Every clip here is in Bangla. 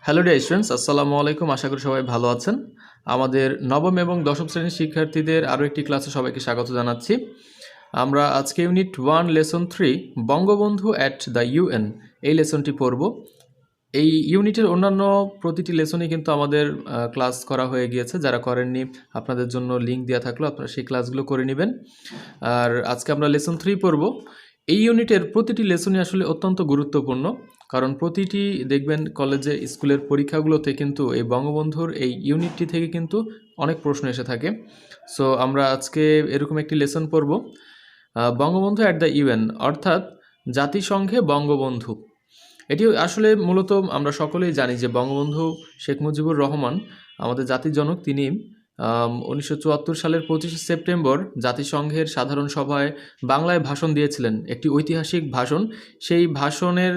হ্যালো ডিয়ার স্টুডেন্টস, আসসালামু আলাইকুম। আশা করি সবাই ভালো আছেন। আমাদের নবম এবং দশম শ্রেণীর শিক্ষার্থীদের আরও একটি ক্লাসে সবাইকে স্বাগত জানাচ্ছি। আমরা আজকে unit 1 lesson 3 Bangabandhu at the UN এই লেসনটি পড়ব। এই ইউনিটের অন্যান্য প্রতিটি লেসনই কিন্তু আমাদের ক্লাস করা হয়ে গিয়েছে। যারা করেননি আপনাদের জন্য লিঙ্ক দেওয়া থাকলো, আপনারা সেই ক্লাসগুলো করে নেবেন। আর আজকে আমরা লেসন 3 পড়ব। এই ইউনিটের প্রতিটি লেসনই আসলে অত্যন্ত গুরুত্বপূর্ণ, কারণ প্রতিটি দেখবেন কলেজে স্কুলের পরীক্ষাগুলোতে কিন্তু এই বঙ্গবন্ধুর এই ইউনিটটি থেকে কিন্তু অনেক প্রশ্ন এসে থাকে। সো আমরা আজকে এরকম একটি লেসন পড়ব, বঙ্গবন্ধু অ্যাট দ্য ইউএন, অর্থাৎ জাতিসংঘে বঙ্গবন্ধু। এটি আসলে মূলত আমরা সকলেই জানি যে বঙ্গবন্ধু শেখ মুজিবুর রহমান আমাদের জাতির জনক। তিনি 1974 সালের 25শে সেপ্টেম্বর জাতিসংঘের সাধারণ সভায় বাংলায় ভাষণ দিয়েছিলেন, একটি ঐতিহাসিক ভাষণ। সেই ভাষণের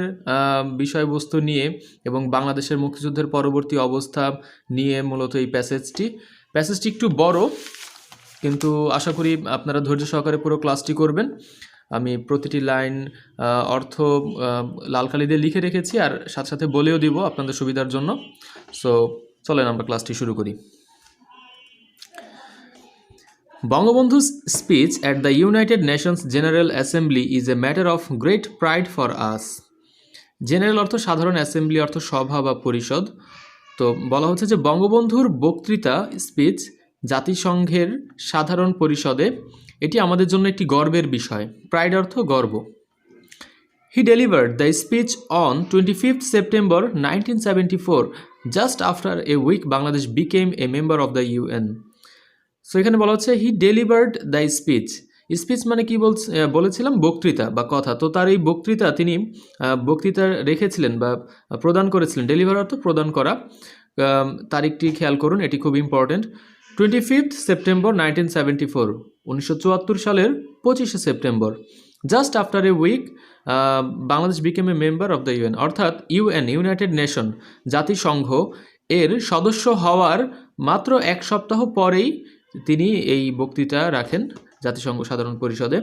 বিষয়বস্তু নিয়ে এবং বাংলাদেশের মুক্তিযুদ্ধের পরবর্তী অবস্থা নিয়ে মূলত এই প্যাসেজটি একটু বড়, কিন্তু আশা করি আপনারা ধৈর্য সহকারে পুরো ক্লাসটি করবেন। আমি প্রতিটি লাইন অর্থ লাল কালি দিয়ে লিখে রেখেছি, আর সাথে সাথে বলেও দিব আপনাদের সুবিধার জন্য। সো চলেন আমরা ক্লাসটি শুরু করি। Bangabandhu's speech at the United Nations General Assembly is a matter of great pride for us. General অর্থ সাধারণ, অ্যাসেম্বলি অর্থ সভা বা পরিষদ। তো বলা হচ্ছে যে বঙ্গবন্ধুর বক্তৃতা, স্পিচ জাতিসংঘের সাধারণ পরিষদে, এটি আমাদের জন্য একটি গর্বের বিষয়। প্রাইড অর্থ গর্ব। He delivered the speech on 25th September 1974, just after a week Bangladesh became a member of the UN. So এখানে বলা হচ্ছে হি ডেলিভার্ড দ্য স্পিচ। স্পিচ মানে কি বলেছিলাম, বক্তৃতা বা কথা। তো তার এই বক্তৃতা তিনি বক্তৃতা রেখেছিলেন বা প্রদান করেছিলেন। ডেলিভার অর্থ প্রদান করা। তারিখটি খেয়াল করুন, এটি খুব ইম্পর্টেন্ট। 25th সেপ্টেম্বর 1974, 1974 সালের 25শে September. Just after a week Bangladesh became a member of the UN, অর্থাৎ ইউএন, ইউনাইটেড নেশন, জাতিসংঘ এর সদস্য হওয়ার মাত্র এক সপ্তাহ পরেই তিনি এই বক্তৃতা রাখেন জাতিসংঘ সাধারণ পরিষদে।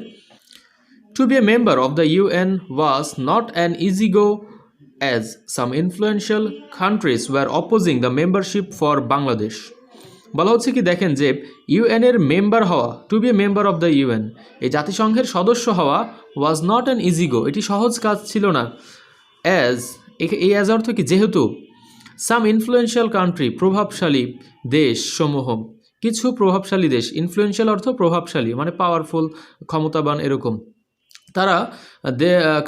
To be a member of the UN was not an easy go, as some influential countries were opposing the membership for Bangladesh. বলা হচ্ছে কি, দেখেন যে ইউএনের মেম্বার হওয়া, to be a member of the UN, এই জাতিসংঘের সদস্য হওয়া, was not an easy go, এটি সহজ কাজ ছিল না। অ্যাজ, এই অ্যাজ অর্থ কি, যেহেতু, সাম ইনফ্লুয়েন্সিয়াল কান্ট্রি, প্রভাবশালী দেশসমূহ, কিছু প্রভাবশালী দেশ, ইনফ্লুয়েন্সিয়াল অর্থ প্রভাবশালী মানে পাওয়ারফুল, ক্ষমতাবান এরকম, তারা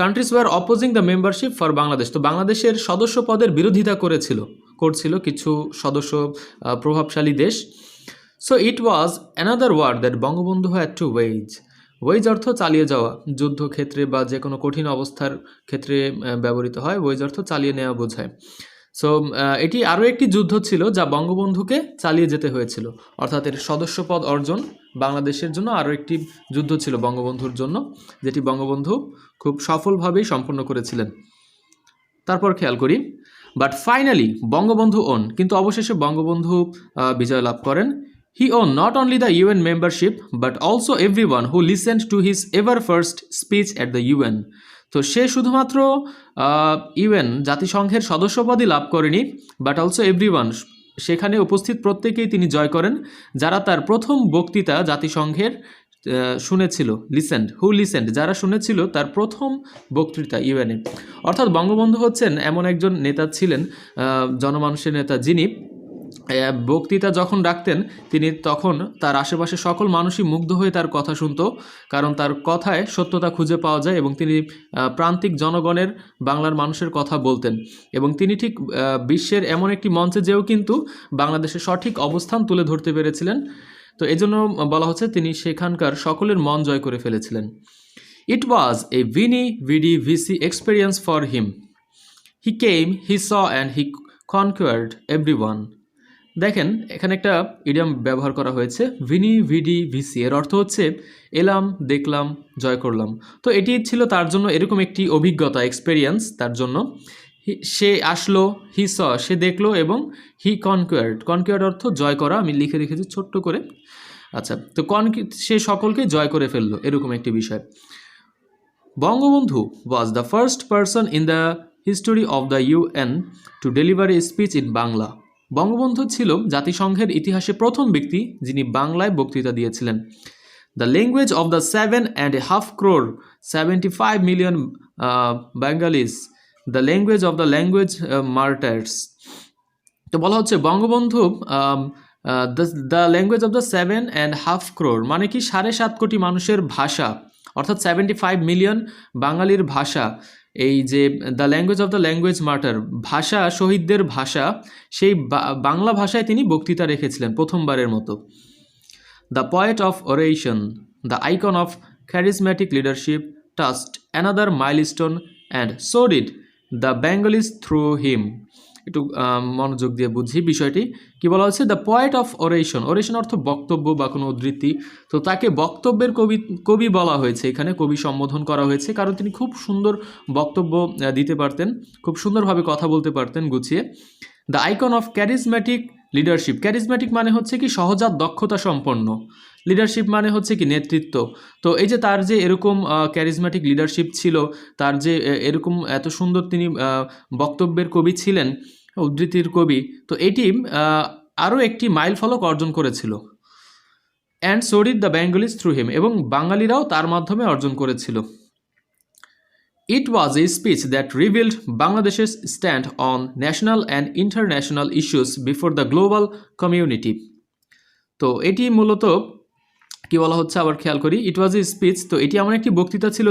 countries were opposing the membership for Bangladesh, তো বাংলাদেশের সদস্য পদের বিরোধিতা করছিল কিছু সদস্য প্রভাবশালী দেশ। So it was another word that Bangabandhu had to wage. Wage অর্থ চালিয়ে যাওয়া, যুদ্ধক্ষেত্রে বা যে কোনো কঠিন অবস্থার ক্ষেত্রে ব্যবহৃত হয়। ওয়েজ অর্থ চালিয়ে নেওয়া বোঝায়। সো এটি আরও একটি যুদ্ধ ছিল যা বঙ্গবন্ধুকে চালিয়ে যেতে হয়েছিল, অর্থাৎ এর সদস্যপদ অর্জন বাংলাদেশের জন্য আরও একটি যুদ্ধ ছিল বঙ্গবন্ধুর জন্য, যেটি বঙ্গবন্ধু খুব সফলভাবেই সম্পন্ন করেছিলেন। তারপর খেয়াল করি, বাট ফাইনালি বঙ্গবন্ধু ওন, কিন্তু অবশেষে বঙ্গবন্ধু বিজয় লাভ করেন। He won not only the UN membership but also everyone who listened to his ever first speech at the UN. তো সে শুধুমাত্র ইউএন জাতিসংঘের সদস্যপদই লাভ করেনি, বাট অলসো এভরিওয়ান, সেখানে উপস্থিত প্রত্যেকেই তিনি জয় করেন যারা তার প্রথম বক্তৃতা জাতিসংঘের শুনেছিল। লিসেন্ড, যারা শুনেছিল তার প্রথম বক্তৃতা ইউএনএ। অর্থাৎ বঙ্গবন্ধু হচ্ছেন এমন একজন নেতা ছিলেন, জনমানুষের নেতা, যিনি বক্তৃতা যখন রাখতেন তিনি তখন তার আশেপাশে সকল মানুষই মুগ্ধ হয়ে তার কথা শুনত, কারণ তার কথায় সত্যতা খুঁজে পাওয়া যায় এবং তিনি প্রান্তিক জনগণের, বাংলার মানুষের কথা বলতেন। এবং তিনি ঠিক বিশ্বের এমন একটি মঞ্চে যেও কিন্তু বাংলাদেশের সঠিক অবস্থান তুলে ধরতে পেরেছিলেন। তো এই জন্য বলা হচ্ছে তিনি সেখানকার সকলের মন জয় করে ফেলেছিলেন। It was a vici experience for him. He came, he saw and he conquered everyone. দেখেন এখানে একটা ইডিয়াম ব্যবহার করা হয়েছে, ভিসি, এর অর্থ হচ্ছে এলাম, দেখলাম, জয় করলাম। তো এটি ছিল তার জন্য এরকম একটি অভিজ্ঞতা, এক্সপেরিয়েন্স তার জন্য। সে আসলো, হি স, সে দেখলো, এবং হি কনকোয়ার্ড অর্থ জয় করা, আমি লিখে রেখেছি ছোট্ট করে। আচ্ছা, তো সে সকলকে জয় করে ফেললো, এরকম একটি বিষয়। Bangabandhu was the first person in the history of the UN to deliver a speech in Bangla. Bangabandhu ছিল জাতিসংঘের ইতিহাসে প্রথম ব্যক্তি যিনি বাংলায় বক্তৃতা দিয়েছিলেন। The language of the 7.5 crore 75 million Bengalis, the language of the language martyrs. তো বলা হচ্ছে Bangabandhu the language of the 7.5 crore মানে কি 7.5 কোটি মানুষের ভাষা, অর্থাৎ 75 মিলিয়ন বাঙালির ভাষা, এই যে the language of the language martyr, ভাষা শহীদদের ভাষা, সেই বাংলা ভাষায় তিনি বক্তৃতা রেখেছিলেন প্রথমবারের মতো। The poet of oration, the icon of charismatic leadership, touched another milestone and so did the Bengalis through him. একটু মনোযোগ দিয়ে বুঝি বিষয়টি। কি বলা হচ্ছে? দ্য পয়েট অফ ওরেশন, ওরেশন অর্থ বক্তব্য বা কোনো উদ্ধৃতি, তো তাকে বক্তব্যের কবি বলা হয়েছে, এখানে কবি সম্বোধন করা হয়েছে কারণ তিনি খুব সুন্দর বক্তব্য দিতে পারতেন, খুব সুন্দরভাবে কথা বলতে পারতেন গুছিয়ে। The icon of charismatic leadership, charismatic মানে হচ্ছে কি সহজাত দক্ষতা সম্পন্ন, লিডারশিপ মানে হচ্ছে কি নেতৃত্ব। তো এই যে তার যে এরকম ক্যারিজম্যাটিক লিডারশিপ ছিল, তার যে এরকম এত সুন্দর তিনি বক্তব্যের কবি ছিলেন, উদ্ধৃতির কবি, তো এটি আরও একটি মাইল ফলক অর্জন করেছিল। And so did the Bengalis through him, এবং বাঙালিরাও তার মাধ্যমে অর্জন করেছিল। It was a speech that revealed Bangladesh's stand on national and international issues before the global community. তো এটি মূলত কি বলা হচ্ছে আবার খেয়াল করি, ইট ওয়াজ এ স্পিচ, তো এটি এমন একটি বক্তৃতা ছিল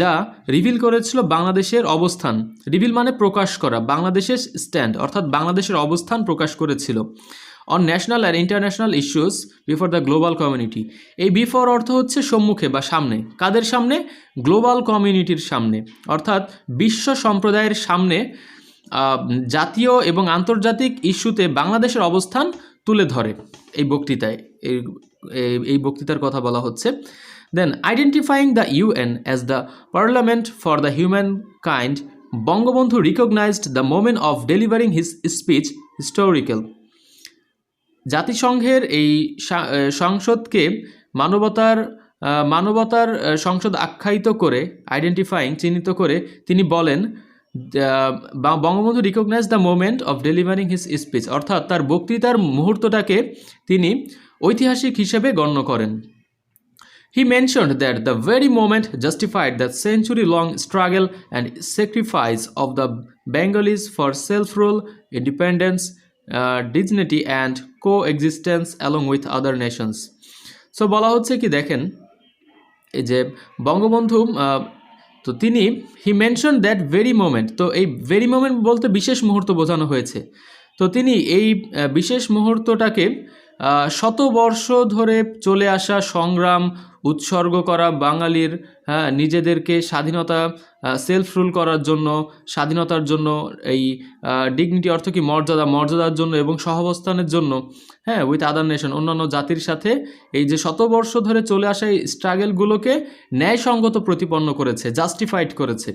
যা রিভিল করেছিল বাংলাদেশের অবস্থান, রিভিল মানে প্রকাশ করা, বাংলাদেশের স্ট্যান্ড অর্থাৎ বাংলাদেশের অবস্থান প্রকাশ করেছিল on national and international issues before the global community. এই বিফোর অর্থ হচ্ছে সম্মুখে বা সামনে, কাদের সামনে? গ্লোবাল কমিউনিটির সামনে, অর্থাৎ বিশ্ব সম্প্রদায়ের সামনে জাতীয় এবং আন্তর্জাতিক ইস্যুতে বাংলাদেশের অবস্থান তুলে ধরে এই বক্তৃতায়, এই বক্তৃতার কথা বলা হচ্ছে। Then identifying the UN as the parliament for the human kind, Bangabandhu recognized the moment of delivering his speech historical. জাতিসংঘের এই সংসদকে মানবতার সংসদ আখ্যায়িত করে, আইডেন্টিফাইং চিহ্নিত করে তিনি বলেন, Bangabandhu recognise the moment of delivering his speech, অর্থাৎ তার বক্তৃতার মুহূর্তটাকে তিনি ঐতিহাসিক হিসেবে গণ্য করেন। He mentioned that the very moment justified the century-long struggle and sacrifice of the Bengalis for self-rule, independence, dignity and coexistence along with other nations. So বলা হচ্ছে কি দেখেন, এই যে বঙ্গবন্ধু, তো তিনি হি মেনশন দ্যাট ভেরি মোমেন্ট, তো এই ভেরি মোমেন্ট বলতে বিশেষ মুহূর্ত বোঝানো হয়েছে, তো তিনি এই বিশেষ মুহূর্তটাকে শতবর্ষ ধরে চলে আসা সংগ্রাম, উৎসর্গ করা বাঙালির, নিজেদেরকে স্বাধীনতা, সেলফ রুল করার জন্য, স্বাধীনতার জন্য, এই ডিগনিটি অর্থ কি মর্যাদার জন্য এবং সহাবস্থানের জন্য, উইথ আদার নেশন, অন্যান্য জাতির সাথে এই যে শতবর্ষ ধরে চলে আসা এই স্ট্রাগলগুলোকে ন্যায়সঙ্গত প্রতিপন্ন করেছে, জাস্টিফাইড করেছে।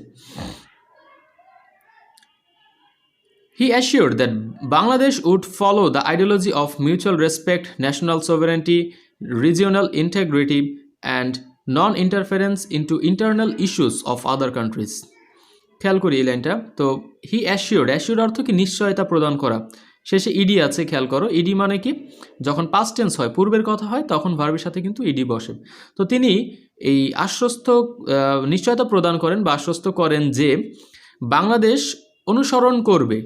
He assured that Bangladesh would follow the ideology of mutual respect, national sovereignty, regional integrity, and non-interference into internal issues of other countries. খেয়াল করি এই লাইনটা, তো হি অ্যাসিওর্ড অর্থ কি নিশ্চয়তা প্রদান করা, শেষে ইডি আছে, খেয়াল করো, ইডি মানে কি যখন পাস্ট টেন্স হয়, পূর্বের কথা হয়, তখন ভার্বের সাথে কিন্তু ইডি বসে। তো তিনি এই নিশ্চয়তা প্রদান করেন বা আশ্বস্ত করেন যে বাংলাদেশ অনুসরণ করবে,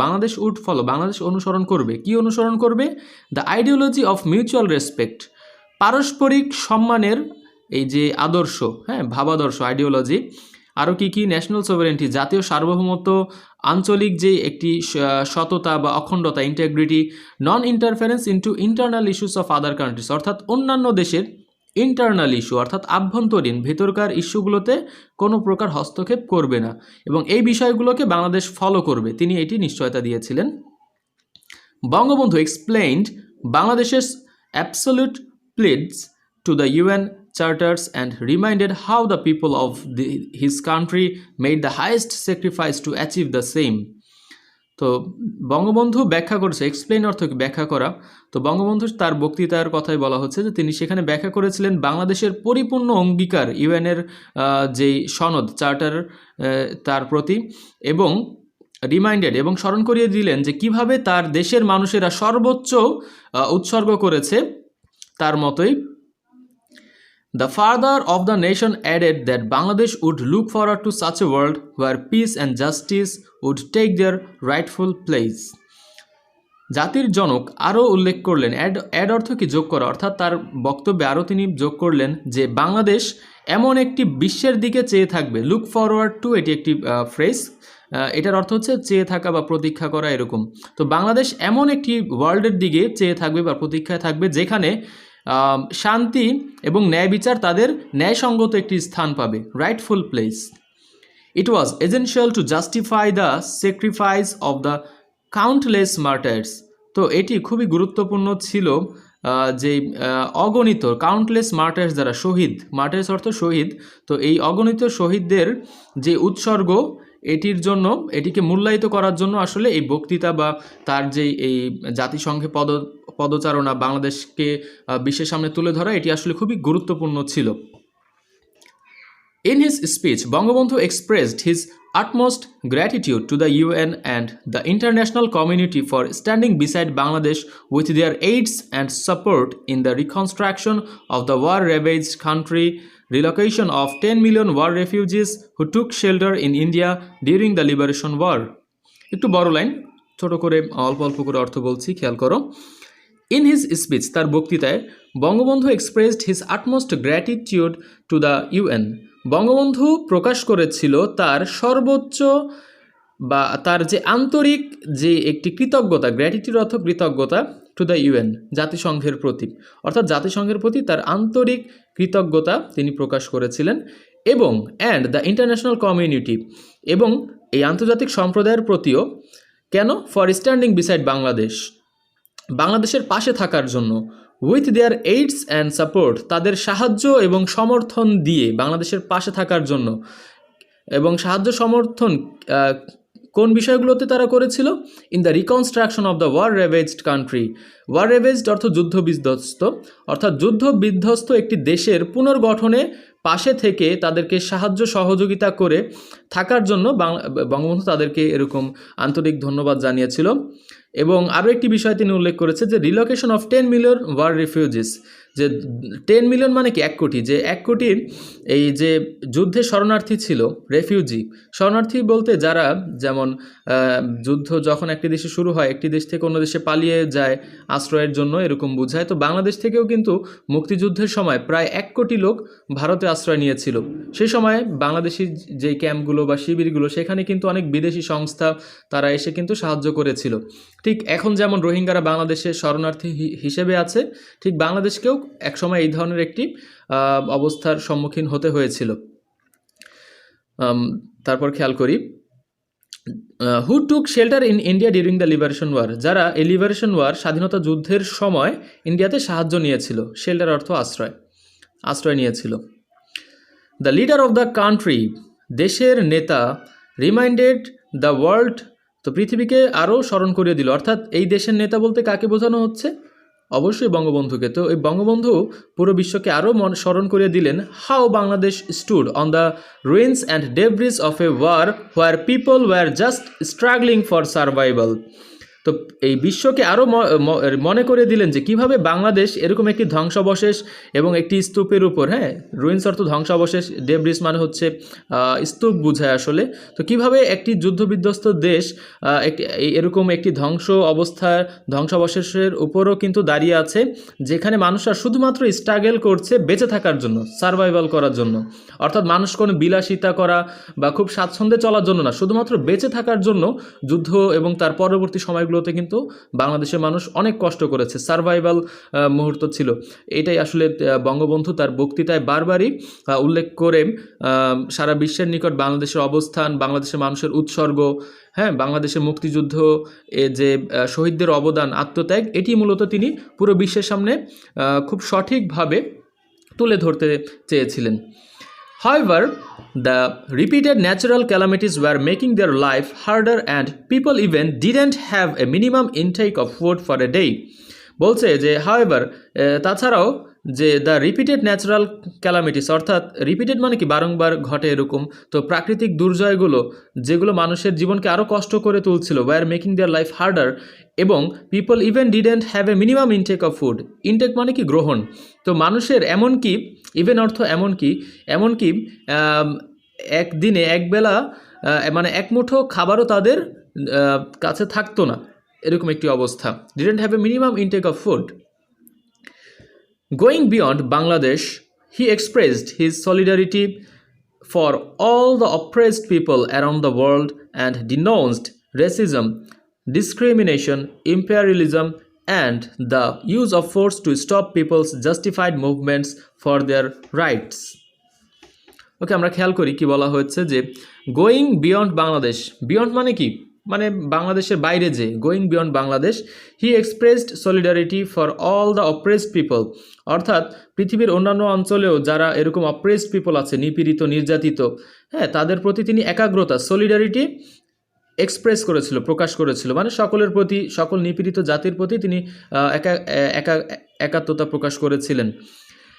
বাংলাদেশ অনুসরণ করবে, কি অনুসরণ করবে? The ideology of mutual respect, পারস্পরিক সম্মানের এই যে আদর্শ, ভাবাদর্শ, আইডিওলজি। আরও কি? ন্যাশনাল সোভারেন্টি, জাতীয় সার্বভৌমত্ব, আঞ্চলিক যে একটি সততা বা অখণ্ডতা, integrity, non interference into internal issues of other countries, অর্থাৎ অন্যান্য দেশের ইন্টারনাল ইস্যু অর্থাৎ আভ্যন্তরীণ ভেতরকার ইস্যুগুলোতে কোনো প্রকার হস্তক্ষেপ করবে না, এবং এই বিষয়গুলোকে বাংলাদেশ ফলো করবে, তিনি এটি নিশ্চয়তা দিয়েছিলেন। বঙ্গবন্ধু এক্সপ্লেইনড বাংলাদেশের absolute প্লিডস to the UN charters and reminded how the people of his country made the highest sacrifice to achieve the same. তো বঙ্গবন্ধু ব্যাখ্যা করছে, এক্সপ্লেইন অর্থ কি ব্যাখ্যা করা। তো বঙ্গবন্ধু তার বক্তৃতার কথাই বলা হচ্ছে যে তিনি সেখানে ব্যাখ্যা করেছিলেন বাংলাদেশের পরিপূর্ণ অঙ্গীকার ইউএনের যেই সনদ চার্টার তার প্রতি, এবং রিমাইন্ডেড এবং স্মরণ করিয়ে দিলেন যে কিভাবে তার দেশের মানুষেরা সর্বোচ্চ উৎসর্গ করেছে তার মতোই। The father of the nation added that Bangladesh would look forward to such a world where peace and justice would take their rightful place. জাতির জনক আরও উল্লেখ করলেন, অ্যাড অর্থ কি যোগ করা, অর্থাৎ তার বক্তব্যে আরও তিনি যোগ করলেন যে বাংলাদেশ এমন একটি বিশ্বের দিকে চেয়ে থাকবে। লুক ফরওয়ার্ড টু এটি একটি ফ্রেজ, এটার অর্থ হচ্ছে চেয়ে থাকা বা প্রতীক্ষা করা এরকম। তো বাংলাদেশ এমন একটি ওয়ার্ল্ডের দিকে চেয়ে থাকবে বা প্রতীক্ষায় থাকবে যেখানে শান্তি এবং ন্যায় বিচার তাদের ন্যায়সঙ্গত একটি স্থান পাবে, rightful place. It was essential to justify the sacrifice of the countless martyrs. তো এটি খুবই গুরুত্বপূর্ণ ছিল যে অগণিত কাউন্টলেস মার্টার্স দ্বারা শহীদ, মার্টার্স অর্থ শহীদ, তো এই অগণিত শহীদদের যে উৎসর্গ এটির জন্য, এটিকে মূল্যায়িত করার জন্য আসলে এই বক্তৃতা বা তার যে এই জাতিসংঘে পদচারণা বাংলাদেশকে বিশ্বের সামনে তুলে ধরা, এটি আসলে খুবই গুরুত্বপূর্ণ ছিল। In his speech, Bangabandhu expressed his utmost gratitude to the UN and the international community for standing beside Bangladesh with their aids and support in the reconstruction of the war-ravaged country, relocation of 10 million war refugees who took shelter in India during the Liberation War. একটু বড় লাইন, ছোট করে অল্প অল্প করে অর্থ বলছি, খেয়াল করো। In his speech, তার বক্তৃতায়, Bangabandhu expressed his utmost gratitude to the UN. Bangabandhu প্রকাশ করেছিল তার সর্বোচ্চ বা তার যে আন্তরিক যে একটি কৃতজ্ঞতা, গ্র্যাটিটিউড অর্থ কৃতজ্ঞতা, টু দ্য ইউএন জাতিসংঘের প্রতি, অর্থাৎ জাতিসংঘের প্রতি তার আন্তরিক কৃতজ্ঞতা তিনি প্রকাশ করেছিলেন, এবং অ্যান্ড দ্য ইন্টারন্যাশনাল কমিউনিটি, এবং এই আন্তর্জাতিক সম্প্রদায়ের প্রতিও। কেন? ফর স্ট্যান্ডিং বিসাইড বাংলাদেশ, বাংলাদেশের পাশে থাকার জন্য। With their AIDS and support, তাদের সাহায্য এবং সমর্থন দিয়ে বাংলাদেশের পাশে থাকার জন্য। এবং সাহায্য সমর্থন কোন বিষয়গুলোতে তারা করেছিল? In the reconstruction of the war ravaged country. War ravaged অর্থ যুদ্ধ বিধ্বস্ত, অর্থাৎ যুদ্ধ বিধ্বস্ত একটি দেশের পুনর্গঠনে পাশে থেকে তাদেরকে সাহায্য সহযোগিতা করে থাকার জন্য বঙ্গবন্ধু তাদেরকে এরকম আন্তরিক ধন্যবাদ জানিয়েছিল। এবং আরও একটি বিষয় তিনি উল্লেখ করেছে যে relocation of 10 million war refugees, যে 10 মিলিয়ন মানে কি 1 কোটি, যে 1 কোটির এই যে যুদ্ধে শরণার্থী ছিল, রেফিউজি শরণার্থী বলতে যারা যেমন যুদ্ধ যখন একটি দেশে শুরু হয়, একটি দেশ থেকে অন্য দেশে পালিয়ে যায় আশ্রয়ের জন্য, এরকম বোঝায়। তো বাংলাদেশ থেকেও কিন্তু মুক্তিযুদ্ধের সময় প্রায় 1 কোটি লোক ভারতে আশ্রয় নিয়েছিল। সেই সময় বাংলাদেশি যে ক্যাম্পগুলো বা শিবিরগুলো, সেখানে কিন্তু অনেক বিদেশি সংস্থা তারা এসে কিন্তু সাহায্য করেছিল। ঠিক এখন যেমন রোহিঙ্গারা বাংলাদেশে শরণার্থী হিসেবে আছে, ঠিক বাংলাদেশকেও একসময় এই ধরনের একটি অবস্থার সম্মুখীন হতে হয়েছিল। তারপর খেয়াল করি, who took shelter in India during the liberation war, যারা এই লিবারেশন ওয়ার স্বাধীনতা যুদ্ধের সময় ইন্ডিয়াতে সাহায্য নিয়েছিল। শেল্টার অর্থ আশ্রয় নিয়েছিল। The leader of the country, দেশের নেতা, রিমাইন্ডেড দ্য ওয়ার্ল্ড, তো পৃথিবীকে আরও স্মরণ করিয়ে দিল। অর্থাৎ এই দেশের নেতা বলতে কাকে বোঝানো হচ্ছে? অবশ্যই বঙ্গবন্ধুকে। তো এই বঙ্গবন্ধু পুরো বিশ্বকে আরও স্মরণ করিয়ে দিলেন how Bangladesh stood on the ruins and debris of a war where people were just struggling for survival. তো এই বিশ্বকে আরও মনে করে দিলেন যে কিভাবে বাংলাদেশ এরকম একটি ধ্বংসাবশেষ এবং একটি স্তূপের উপর, রুইন্স অর্থ ধ্বংসাবশেষ, ডেব্রিস মানে হচ্ছে স্তূপ বোঝায় আসলে। তো কিভাবে একটি যুদ্ধবিধ্বস্ত দেশ এরকম একটি ধ্বংসাবশেষের উপরও কিন্তু দাঁড়িয়ে আছে, যেখানে মানুষরা শুধুমাত্র স্ট্রাগল করছে বেঁচে থাকার জন্য, সার্ভাইভাল করার জন্য। অর্থাৎ মানুষ কোনো বিলাসিতা করা বা খুব স্বাচ্ছন্দ্যে চলার জন্য না, শুধুমাত্র বেঁচে থাকার জন্য যুদ্ধ এবং তার পরবর্তী সময়গুলোতে কিন্তু বাংলাদেশের মানুষ অনেক কষ্ট করেছে, সার্ভাইভাল মুহূর্ত ছিল। এটাই আসলে বঙ্গবন্ধু তার বক্তৃতায় বারবারই উল্লেখ করে সারা বিশ্বের নিকট বাংলাদেশের অবস্থান, বাংলাদেশের মানুষের উৎসর্গ, বাংলাদেশের মুক্তিযুদ্ধ যে শহীদদের অবদান, আত্মত্যাগ, এটি মূলত তিনি পুরো বিশ্বের সামনে খুব সঠিকভাবে তুলে ধরতে চেয়েছিলেন। However, the repeated natural calamities were making their life harder and people even didn't have a minimum intake of food for a day. বলছে যে হাওয়েভার তাছাড়াও যে দ্য রিপিটেড ন্যাচারাল ক্যালামিটিস, অর্থাৎ রিপিটেড মানে কি বারংবার ঘটে এরকম, তো প্রাকৃতিক দুর্জয়গুলো যেগুলো মানুষের জীবনকে আরও কষ্ট করে তুলছিল, war making their life harder, এবং people even didn't have a minimum intake of food. Intake মানে কি গ্রহণ, তো মানুষের এমনকি ইভেন অর্থ এমনকি একদিনে একবেলা মানে এক মুঠো খাবারও তাদের কাছে থাকতো না, এরকম একটি অবস্থা। Didn't have a minimum intake of food. Going beyond Bangladesh, he expressed his solidarity for all the oppressed people around the world and denounced racism, discrimination, imperialism, and the use of force to stop people's justified movements for their rights. ওকে, আমরা খেয়াল করি কি বলা হয়েছে যে গোয়িং বিয়ন্ড বাংলাদেশ। বিয়ন্ড মানে কি, মানে বাংলাদেশের বাইরে যে, going beyond Bangladesh, he expressed solidarity for all the oppressed people, অর্থাৎ পৃথিবীর অন্যান্য অঞ্চলেও যারা এরকম অপ্রেসড পিপল আছে, নিপীড়িত নির্যাতিত, হ্যাঁ, তাদের প্রতি তিনি একাগ্রতা, সলিডারিটি এক্সপ্রেস করেছিল, প্রকাশ করেছিল, মানে সকলের প্রতি, সকল নিপীড়িত জাতির প্রতি তিনি একাত্মতা প্রকাশ করেছিলেন।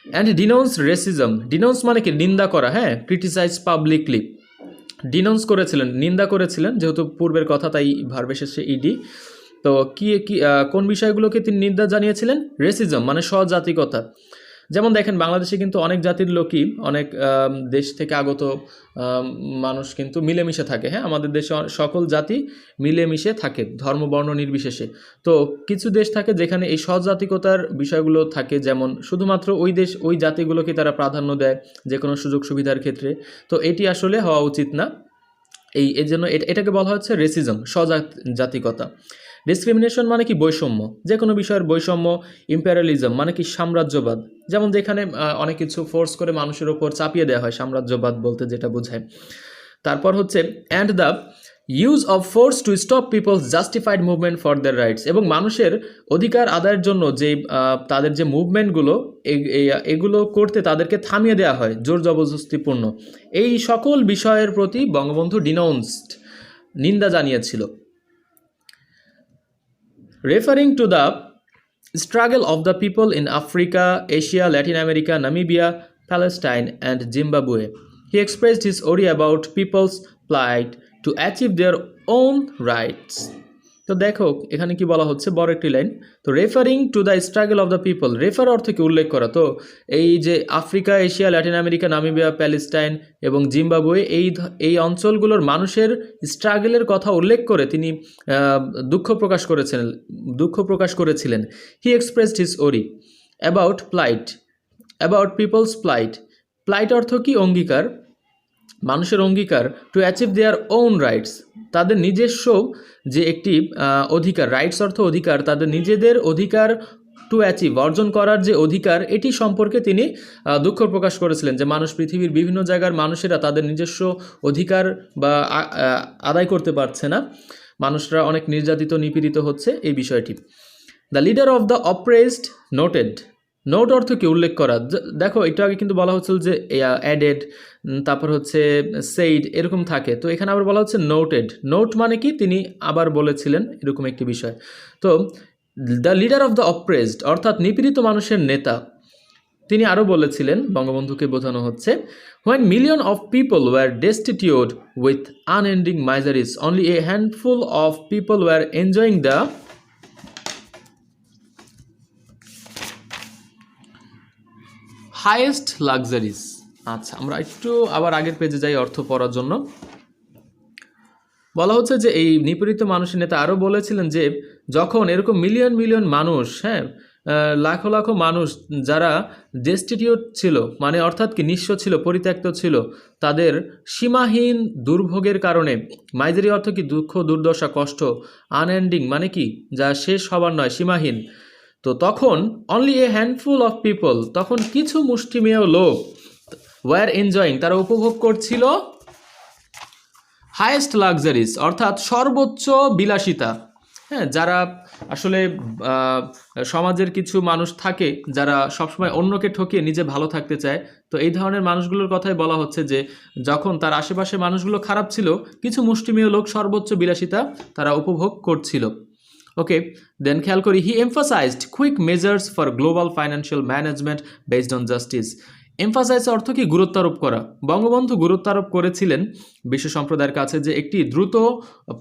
অ্যান্ড ডিনাউন্স রেসিজম, ডিনাউন্স মানে কি নিন্দা করা, হ্যাঁ, ক্রিটিসাইজ পাবলিকলি, ডিনাউন্স করেছিলেন, নিন্দা করেছিলেন, যেহেতু পূর্বের কথা তাই ভার্বের শেষে ইডি। তো কি কোন বিষয়গুলোকে তিনি নিন্দা জানিয়েছিলেন? রেসিজম মানে স্বজাতিকতা। যেমন দেখেন বাংলাদেশে কিন্তু অনেক জাতির লোকই, অনেক দেশ থেকে আগত মানুষ কিন্তু মিলেমিশে থাকে, হ্যাঁ, আমাদের দেশে সকল জাতি মিলেমিশে থাকে ধর্ম বর্ণ নির্বিশেষে। তো কিছু দেশ থাকে যেখানে এই স্বজাতিকতার বিষয়গুলো থাকে, যেমন শুধুমাত্র ওই দেশ ওই জাতিগুলোকে তারা প্রাধান্য দেয় যে কোনো সুযোগ সুবিধার ক্ষেত্রে। তো এটি আসলে হওয়া উচিত না, এই জন্য এটাকে বলা হচ্ছে রেসিজম, স্বজাতিকতা। ডিসক্রিমিনেশন মানে কি বৈষম্য, যে কোনো বিষয়ের বৈষম্য। ইম্পেরিয়ালিজম মানে কি সাম্রাজ্যবাদ, যেমন যেখানে অনেক কিছু ফোর্স করে মানুষের ওপর চাপিয়ে দেওয়া হয়, সাম্রাজ্যবাদ বলতে যেটা বোঝায়। তারপর হচ্ছে and the use of force to stop people's justified movement for their rights, এবং মানুষের অধিকার আদায়ের জন্য যে তাদের যে মুভমেন্টগুলো এগুলো করতে তাদেরকে থামিয়ে দেওয়া হয় জোর জবরদস্তিপূর্ণ। এই সকল বিষয়ের প্রতি বঙ্গবন্ধু ডিনাউন্সড, নিন্দা জানিয়েছিল। Referring to the struggle of the people in Africa, Asia, Latin America, Namibia, Palestine, and Zimbabwe, he expressed his worry about people's plight to achieve their own rights. তো দেখো এখানে কি বলা হচ্ছে, বড় একটি লাইন। তো referring to the struggle of the people, refer অর্থ কি উল্লেখ করা। তো এই যে Africa, Asia, Latin America, Namibia, Palestine এবং জিম্বাবুয়ে, এই অঞ্চলগুলোর মানুষের স্ট্রাগলের কথা উল্লেখ করে তিনি দুঃখ প্রকাশ করেছিলেন। He expressed his worry about people's plight. Plight অর্থ কি অঙ্গীকার, মানুষের অঙ্গীকার। To achieve their own rights, তাদের নিজস্ব যে একটি অধিকার, রাইটস অর্থ অধিকার, তাদের নিজেদের অধিকার, টু অ্যাচিভ অর্জন করার যে অধিকার, এটি সম্পর্কে তিনি দুঃখ প্রকাশ করেছিলেন যে মানুষ, পৃথিবীর বিভিন্ন জায়গার মানুষেরা তাদের নিজস্ব অধিকার বা আদায় করতে পারছে না, মানুষরা অনেক নির্যাতিত নিপীড়িত হচ্ছে, এই বিষয়টি। The leader of the oppressed noted, note অর্থ কি উল্লেখ করা। দেখো একটু আগে কিন্তু বলা হচ্ছিল যে অ্যাডেড, তারপর হচ্ছে সেইড, এরকম থাকে। তো এখানে আবার বলা হচ্ছে নোটেড। নোট মানে কি তিনি আবার বলেছিলেন, এরকম একটি বিষয়। তো the leader of the oppressed অর্থাৎ নিপীড়িত মানুষের নেতা, তিনি আরও বলেছিলেন, বঙ্গবন্ধুকে বোঝানো হচ্ছে, when million of people were destitute with unending miseries, only a handful of people were enjoying the highest luxuries. আচ্ছা, আমরা একটু আবার আগের পেজে যাই অর্থ পড়ার জন্য। বলা হচ্ছে যে এই নিপীড়িত মানুষের নেতা আরও বলেছিলেন যে যখন এরকম মিলিয়ন মানুষ, হ্যাঁ, লাখো লাখো মানুষ যারা ডেস্টিটিউট ছিল, মানে অর্থাৎ কি নিঃস্ব ছিল, পরিত্যক্ত ছিল, তাদের সীমাহীন দুর্ভোগের কারণে, মাইজারি অর্থ কি দুঃখ, দুর্দশা, কষ্ট, আনএন্ডিং মানে কি যা শেষ হবার নয়, সীমাহীন। তো তখন only a handful of people, তখন কিছু মুষ্টিমেয় লোক, ওয়ার এনজয়িং, তারা উপভোগ করছিল হাইয়েস্ট লাক্সারিজ অর্থাৎ সর্বোচ্চ বিলাসিতা, হ্যাঁ, যারা আসলে সমাজের কিছু মানুষ থাকে যারা সবসময় অন্যকে ঠকিয়ে নিজে ভালো থাকতে চায়, তো এই ধরনের মানুষগুলোর কথাই বলা হচ্ছে যে যখন তার আশেপাশে মানুষগুলো খারাপ ছিল, কিছু মুষ্টিমেয় লোক সর্বোচ্চ বিলাসিতা তারা উপভোগ করছিল। ওকে, দেন খেয়াল করি, he emphasized quick measures for global financial management based on justice. Emphasize অর্থ কি? গুরুত্বারোপ করা। বঙ্গবন্ধু গুরুত্বারোপ করেছিলেন বিশ্ব সম্প্রদায়ের কাছে যে একটি দ্রুত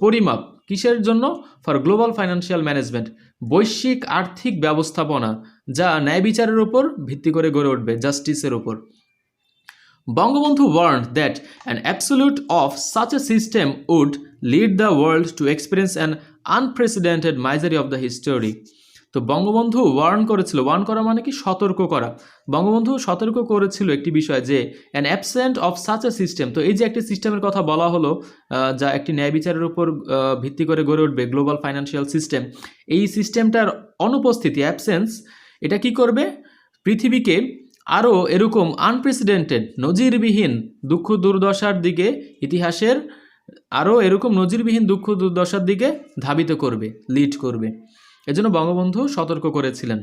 পরিমাপ কিসের জন্য? ফর গ্লোবাল ফাইন্যান্সিয়াল ম্যানেজমেন্ট, বৈশ্বিক আর্থিক ব্যবস্থাপনা যা ন্যায় বিচারের উপর ভিত্তি করে গড়ে উঠবে, জাস্টিসের উপর। Bangabandhu warned that an absolute of such a system would lead the world to experience an unprecedented misery of the history. তো বঙ্গবন্ধু ওয়ার্ন করেছিল, ওয়ার্ন করা মানে কি? সতর্ক করা। বঙ্গবন্ধু সতর্ক করেছিল একটি বিষয় যে an absent of such a system, তো এই যে একটি সিস্টেমের কথা বলা হলো যা একটি ন্যায় বিচারের উপর ভিত্তি করে গড়ে উঠবে, গ্লোবাল ফাইন্যান্সিয়াল সিস্টেম, এই সিস্টেমটার অনুপস্থিতি, অ্যাবসেন্স, এটা কি করবে? পৃথিবীকে আরও এরকম আনপ্রেসিডেন্টেড, নজিরবিহীন দুঃখ দুর্দশার দিকে, ইতিহাসের আরও এরকম নজিরবিহীন দুঃখ দুর্দশার দিকে ধাবিত করবে, লিড করবে। এজন্য বঙ্গবন্ধু সতর্ক করেছিলেন।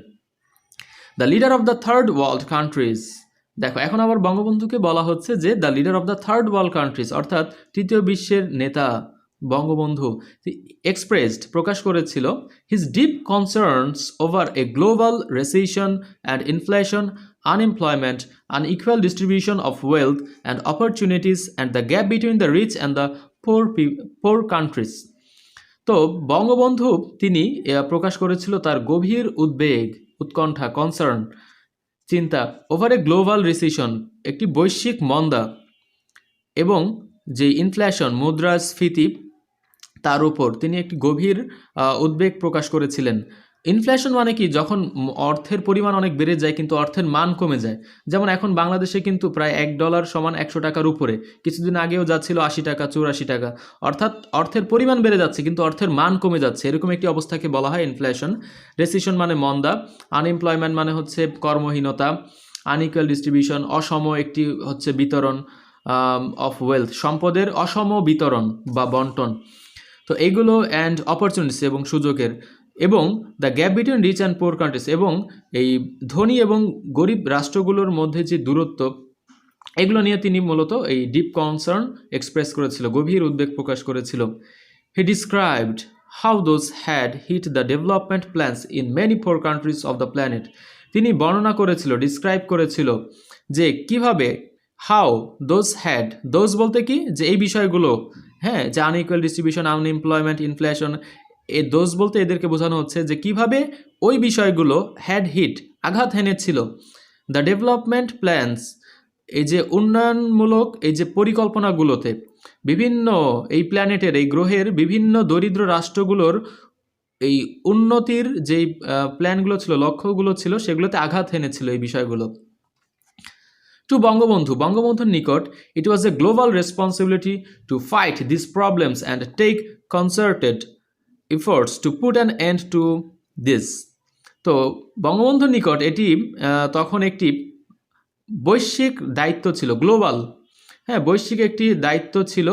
The leader of the third world countries, দেখো এখন আবার বঙ্গবন্ধুকে বলা হচ্ছে যে the leader of the third world countries, অর্থাৎ তৃতীয় বিশ্বের নেতা বঙ্গবন্ধু এক্সপ্রেসড, প্রকাশ করেছিল his deep concerns over a global recession and inflation, unemployment, unequal distribution of wealth and opportunities, and the gap between the rich and the poor countries. তো বঙ্গবন্ধু তিনি প্রকাশ করেছিল তার গভীর উদ্বেগ, উৎকণ্ঠা, কনসার্ন, চিন্তা, ওভার এ গ্লোবাল রিসেশন, একটি বৈশ্বিক মন্দা, এবং যে ইনফ্লেশন, মুদ্রাস্ফীতি, তার উপর তিনি একটি গভীর উদ্বেগ প্রকাশ করেছিলেন। ইনফ্লেশন মানে কি? যখন অর্থের পরিমাণ অনেক বেড়ে যায় কিন্তু অর্থের মান কমে যায়। যেমন এখন বাংলাদেশে কিন্তু প্রায় $1 সমান 100 টাকার উপরে, কিছুদিন আগেও যাচ্ছিল 80 টাকা, 84 টাকা, অর্থাৎ অর্থের পরিমাণ বেড়ে যাচ্ছে কিন্তু অর্থের মান কমে যাচ্ছে, এরকম একটি অবস্থাকে বলা হয় ইনফ্লেশন। রেসিশন মানে মন্দা, আনএমপ্লয়মেন্ট মানে হচ্ছে কর্মহীনতা, আনইকুয়াল ডিস্ট্রিবিউশন অসম একটি হচ্ছে বিতরণ, অফ ওয়েলথ সম্পদের অসম বিতরণ বা বন্টন, তো এইগুলো, অ্যান্ড অপরচুনিটিস এবং সুযোগের, এবং the gap between rich and poor countries, এবং এই ধনী এবং গরিব রাষ্ট্রগুলোর মধ্যে যে দূরত্ব, এগুলো নিয়ে তিনি মূলত এই ডিপ কনসার্ন এক্সপ্রেস করেছিল, গভীর উদ্বেগ প্রকাশ করেছিল। He described how those had hit the development plans in many poor countries of the planet, তিনি বর্ণনা করেছিল, ডিসক্রাইব করেছিল যে কিভাবে, হাউ দোজ হ্যাড, দোজ বলতে কি? যে এই বিষয়গুলো, হ্যাঁ, যে আনইকুয়াল ডিস্ট্রিবিউশন, আনএমপ্লয়মেন্ট, ইনফ্লেশন, এই দোষ বলতে এদেরকে বোঝানো হচ্ছে যে কিভাবে ওই বিষয়গুলো হ্যাড হিট, আঘাত হেনেছিল, দ্য ডেভেলপমেন্ট প্ল্যানস, এই যে উন্নয়নমূলক এই যে পরিকল্পনাগুলোতে, বিভিন্ন এই প্ল্যানেটের, এই গ্রহের বিভিন্ন দরিদ্র রাষ্ট্রগুলোর এই উন্নতির যেই প্ল্যানগুলো ছিল, লক্ষ্যগুলো ছিল, সেগুলোতে আঘাত হেনেছিল এই বিষয়গুলো। টু বঙ্গবন্ধু, বঙ্গবন্ধুর নিকট, it was a global responsibility to fight this problems and take concerted efforts to put an end to this. তো বঙ্গবন্ধুর নিকট এটি তখন একটি বৈশ্বিক দায়িত্ব ছিল, গ্লোবাল, হ্যাঁ, বৈশ্বিক একটি দায়িত্ব ছিল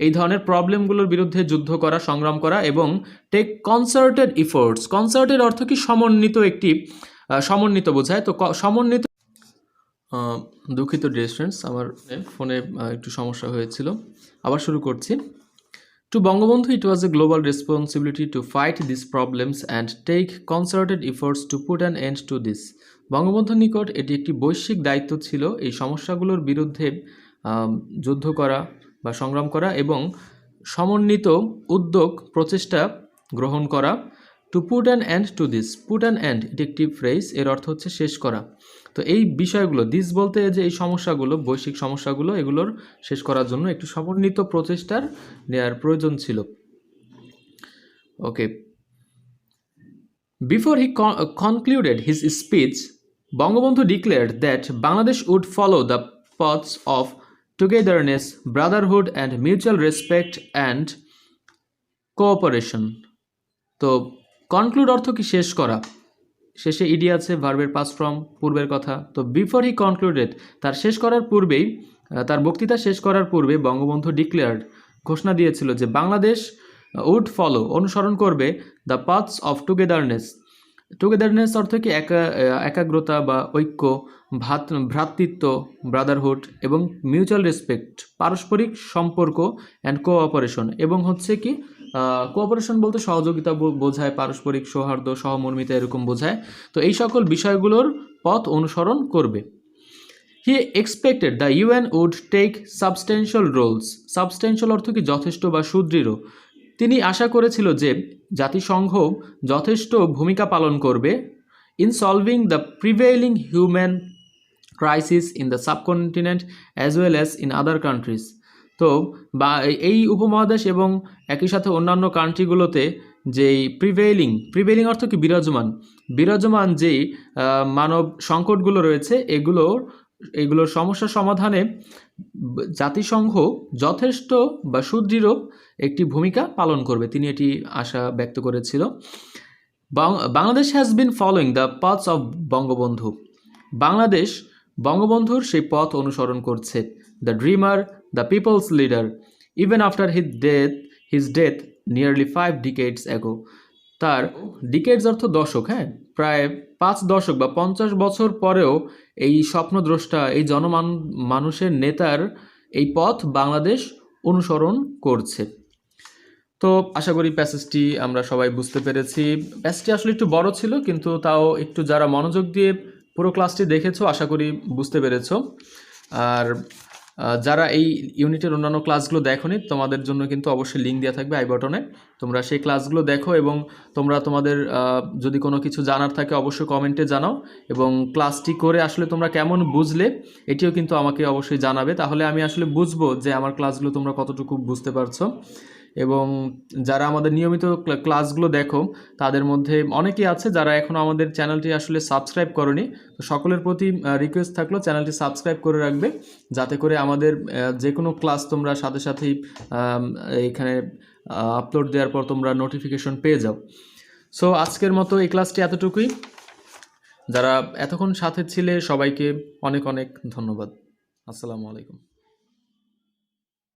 এই ধরনের প্রবলেমগুলোর বিরুদ্ধে যুদ্ধ করা, সংগ্রাম করা, এবং টেক কনসার্টেড এফোর্টস, কনসার্টেড অর্থ কি? সমন্বিত, একটি সমন্বিত বোঝায়। তো সমন্বিত, দুঃখিত ডিয়ার স্টুডেন্টস, আমার ফোনে একটু সমস্যা হয়েছিল, আবার শুরু করছি। To Bangabandhu, it was a global responsibility to fight these problems and take concerted efforts to put an end to this. বঙ্গবন্ধুর নিকট এটি একটি বৈশ্বিক দায়িত্ব ছিল এই সমস্যাগুলোর বিরুদ্ধে যুদ্ধ করা বা সংগ্রাম করা এবং সমন্বিত উদ্যোগ, প্রচেষ্টা গ্রহণ করা। To put an end to this, put an end, এটি একটি ফ্রেজ, এর অর্থ হচ্ছে শেষ করা। তো এই বিষয়গুলো, দিস বলতে যে এই সমস্যাগুলো, বৈশ্বিক সমস্যাগুলো, এগুলোর শেষ করার জন্য একটি সমন্বিত প্রচেষ্টার নেওয়ার প্রয়োজন ছিল। Okay, before he concluded his speech, Bangabandhu declared that Bangladesh would follow the paths of togetherness, brotherhood and mutual respect and cooperation. তো কনক্লুড অর্থ কি? শেষ করা, শেষে ইডি আছে, ভার্বের পাস্ট ফর্ম, পূর্বের কথা। তো বিফোর হি কনক্লুডেড, তার শেষ করার পূর্বেই, তার বক্তৃতা শেষ করার পূর্বে বঙ্গবন্ধু ডিক্লেয়ার্ড, ঘোষণা দিয়েছিল যে বাংলাদেশ উড ফলো অনুসরণ করবে the paths of togetherness. Togetherness অর্থ কি একাগ্রতা বা ঐক্য, ভ্রাতৃত্ব ব্রাদারহুড, এবং মিউচুয়াল রেসপেক্ট পারস্পরিক সম্পর্ক, অ্যান্ড কোঅপারেশন, এবং হচ্ছে কি কোঅপারেশন বলতে সহযোগিতা বোঝায়, পারস্পরিক সৌহার্দ্য, সহমর্মিতা এরকম বোঝায়। তো এই সকল বিষয়গুলোর পথ অনুসরণ করবে। He expected the UN would take substantial roles. Substantial অর্থ কি যথেষ্ট বা সুদৃঢ়। তিনি আশা করেছিল যে জাতিসংঘ যথেষ্ট ভূমিকা পালন করবে in solving the prevailing human crisis in the subcontinent as well as in other countries. তো বা এই উপমহাদেশ এবং একই সাথে অন্যান্য কান্ট্রিগুলোতে যেই প্রিভেইলিং অর্থ কি বিরাজমান যেই মানব সংকটগুলো রয়েছে এগুলোর সমস্যা সমাধানে জাতিসংঘ যথেষ্ট বা সুদৃঢ় একটি ভূমিকা পালন করবে, তিনি এটি আশা ব্যক্ত করেছিল। Bangladesh has been following the paths of Bangabandhu. Bangladesh বঙ্গবন্ধুর সেই পথ অনুসরণ করছে। The dreamer, the people's leader, even after his death nearly 5 decades ago। তার ডিকেডস অর্থ দশক, হ্যাঁ, প্রায় 5 দশক বা 50 বছর পরেও এই স্বপ্নদ্রষ্টা, এই মানুষের নেতার এই পথ বাংলাদেশ অনুসরণ করছে। তো আশা করি প্যাসেজটি আমরা সবাই বুঝতে পেরেছি। প্যাসেজটি আসলে একটু বড় ছিল, কিন্তু তাও একটু যারা মনোযোগ দিয়ে পুরো ক্লাসটি দেখেছো আশা করি বুঝতে পেরেছো। আর যারা এই ইউনিটের অন্যান্য ক্লাসগুলো দেখোনি, তোমাদের জন্য কিন্তু অবশ্যই লিঙ্ক দেওয়া থাকবে আই বাটনে, তোমরা সেই ক্লাসগুলো দেখো এবং তোমরা তোমাদের যদি কোনো কিছু জানার থাকে অবশ্যই কমেন্টে জানাও, এবং ক্লাসটি করে আসলে তোমরা কেমন বুঝলে এটিও কিন্তু আমাকে অবশ্যই জানাবে, তাহলে আমি আসলে বুঝবো যে আমার ক্লাসগুলো তোমরা কতটুকু বুঝতে পারছো। এবং যারা আমাদের নিয়মিত ক্লাসগুলো দেখো তাদের মধ্যে অনেকেই আছে যারা এখনও আমাদের চ্যানেলটি আসলে সাবস্ক্রাইব করনি, তো সকলের প্রতি রিকোয়েস্ট থাকলো চ্যানেলটি সাবস্ক্রাইব করে রাখবে, যাতে করে আমাদের যে কোনো ক্লাস তোমরা সাথে সাথেই এখানে আপলোড দেওয়ার পর তোমরা নোটিফিকেশন পেয়ে যাও। সো আজকের মতো এই ক্লাসটি এতটুকুই। যারা এতক্ষণ সাথে ছিলে সবাইকে অনেক অনেক ধন্যবাদ। আসসালামু আলাইকুম।